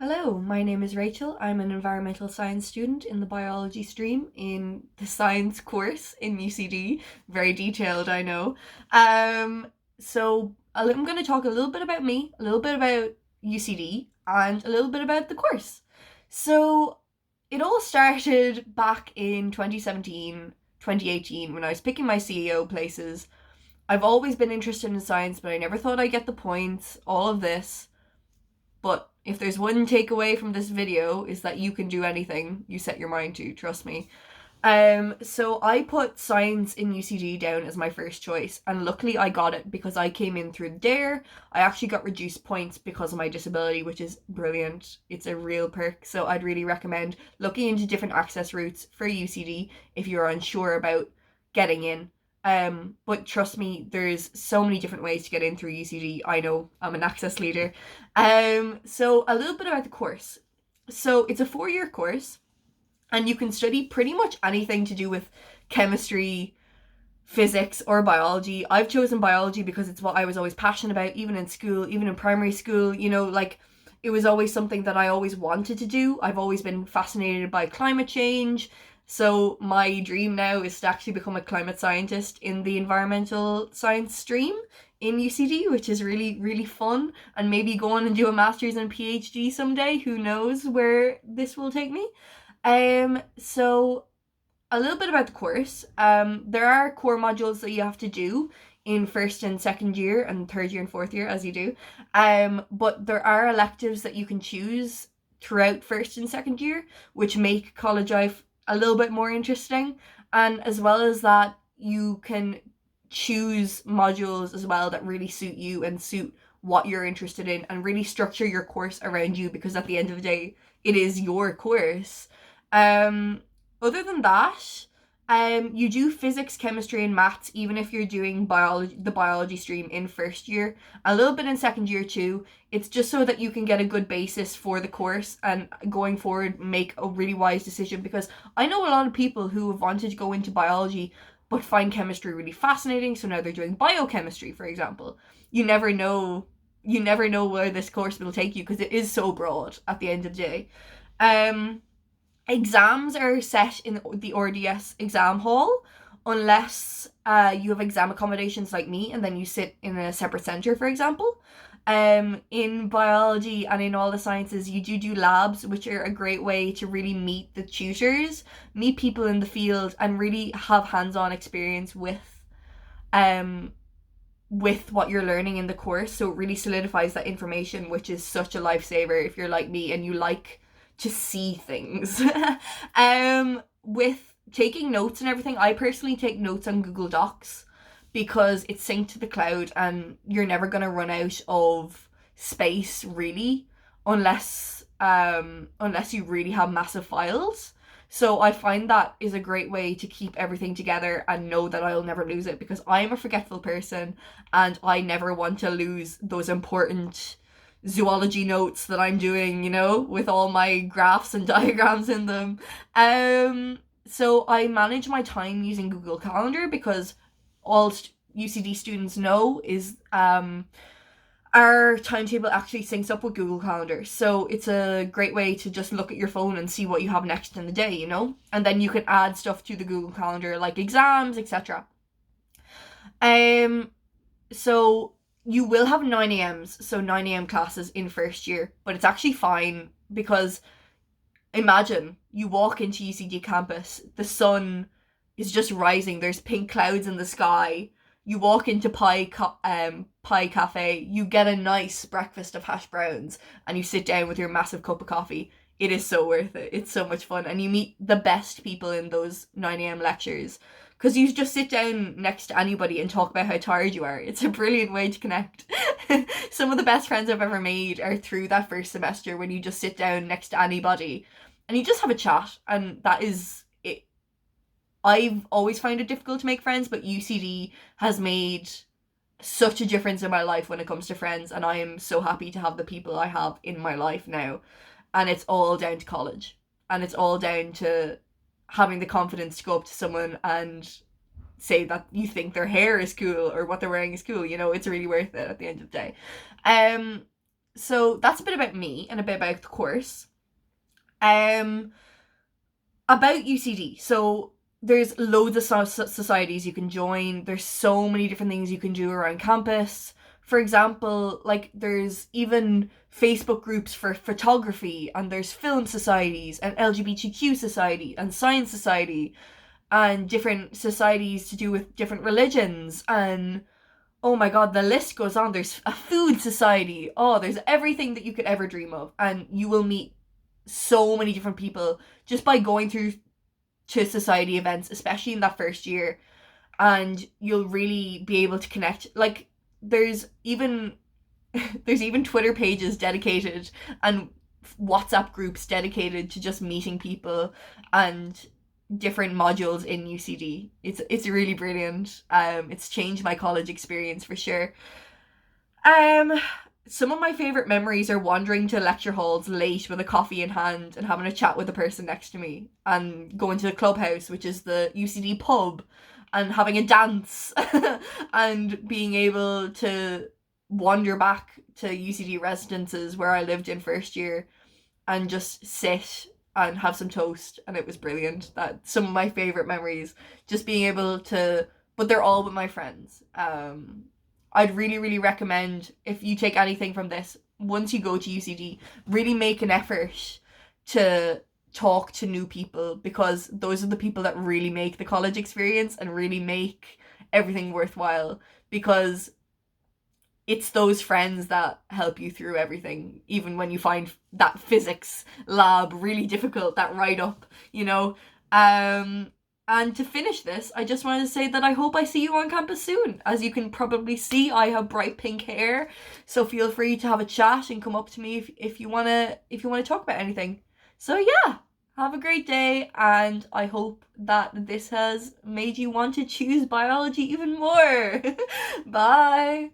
Hello, my name is Rachel. I'm an environmental science student in the biology stream in the science course in UCD. Very detailed, I know. Um, I'm going to talk a little bit about me, a little bit about UCD, and a little bit about the course. So, it all started back in 2017, 2018 when I was picking my CEO places. I've always been interested in science, but I never thought I'd get the points, all of this. But if there's one takeaway from this video is that you can do anything you set your mind to, trust me. So I put science in UCD down as my first choice, and luckily I got it because I came in through the DARE. I actually got reduced points because of my disability, which is brilliant. It's a real perk, so I'd really recommend looking into different access routes for UCD if you're unsure about getting in. But trust me, there's so many different ways to get in through UCD. I know I'm an access leader. So a little bit about the course. So it's a 4-year course, and you can study pretty much anything to do with chemistry, physics, or biology. I've chosen biology because it's what I was always passionate about, even in school, even in primary school. It was always something that I always wanted to do. I've always been fascinated by climate change. So my dream now is to actually become a climate scientist in the environmental science stream in UCD, which is really, really fun. And maybe go on and do a master's and PhD someday. Who knows where this will take me? So a little bit about the course. There are core modules that you have to do in first and second year and third year and fourth year as you do. But there are electives that you can choose throughout first and second year, which make college life a little bit more interesting. And as well as that, you can choose modules as well that really suit you and suit what you're interested in and really structure your course around you, because at the end of the day, it is your course. Um, Other than that, you do physics, chemistry, and maths, even if you're doing the biology stream in first year, a little bit in second year too. It's just so that you can get a good basis for the course and going forward make a really wise decision. Because I know a lot of people who have wanted to go into biology but find chemistry really fascinating, so now they're doing biochemistry, for example. You never know. You never know where this course will take you because it is so broad at the end of the day. Um, Exams are set in the RDS exam hall unless you have exam accommodations like me and then you sit in a separate center, for example. In biology and in all the sciences, you do labs, which are a great way to really meet the tutors, meet people in the field, and really have hands-on experience um with what you're learning in the course. So it really solidifies that information, which is such a lifesaver if you're like me and you like to see things. With taking notes and everything, I personally take notes on Google Docs because it's synced to the cloud and you're never gonna run out of space really, unless you really have massive files. So I find that is a great way to keep everything together and know that I'll never lose it, because I'm a forgetful person and I never want to lose those important zoology notes that I'm doing, with all my graphs and diagrams in them. So I manage my time using Google Calendar because all UCD students know is our timetable actually syncs up with Google Calendar. So it's a great way to just look at your phone and see what you have next in the day, And then you can add stuff to the Google Calendar like exams, etc. So you will have 9 a.m.s, so 9 a.m. classes in first year, but it's actually fine because imagine you walk into UCD campus, the sun is just rising, there's pink clouds in the sky. You walk into Pie Cafe, you get a nice breakfast of hash browns, and you sit down with your massive cup of coffee. It is so worth it. It's so much fun, and you meet the best people in those 9 a.m. lectures because you just sit down next to anybody and talk about how tired you are. It's a brilliant way to connect. Some of the best friends I've ever made are through that first semester when you just sit down next to anybody and you just have a chat, and that is it. I've always found it difficult to make friends, but UCD has made such a difference in my life when it comes to friends, and I am so happy to have the people I have in my life now. And it's all down to college, and it's all down to having the confidence to go up to someone and say that you think their hair is cool or what they're wearing is cool. It's really worth it at the end of the day. Um So that's a bit about me and a bit about the course. Um, about UCD. So there's loads of societies you can join. There's so many different things you can do around campus. For example, like there's even Facebook groups for photography, and there's film societies and LGBTQ society and science society and different societies to do with different religions, and oh my god, the list goes on. There's a food society. Oh, there's everything that you could ever dream of, and you will meet so many different people just by going through to society events, especially in that first year, and you'll really be able to connect. Like there's even there's even Twitter pages dedicated and WhatsApp groups dedicated to just meeting people and different modules in UCD. It's really brilliant. It's changed my college experience for sure. Um, some of my favorite memories are wandering to lecture halls late with a coffee in hand and having a chat with the person next to me, and going to the clubhouse, which is the UCD pub, and having a dance, and being able to wander back to UCD residences where I lived in first year and just sit and have some toast, and it was brilliant. That's some of my favorite memories, just being able to, but they're all with my friends. I'd really, really recommend, if you take anything from this, once you go to UCD, really make an effort to talk to new people, because those are the people that really make the college experience and really make everything worthwhile, because it's those friends that help you through everything, even when you find that physics lab really difficult, that write up, you know. Um, and to finish this, I just wanted to say that I hope I see you on campus soon. As you can probably see, I have bright pink hair, so feel free to have a chat and come up to me if you wanna talk about anything. So yeah, have a great day, and I hope that this has made you want to choose biology even more. Bye.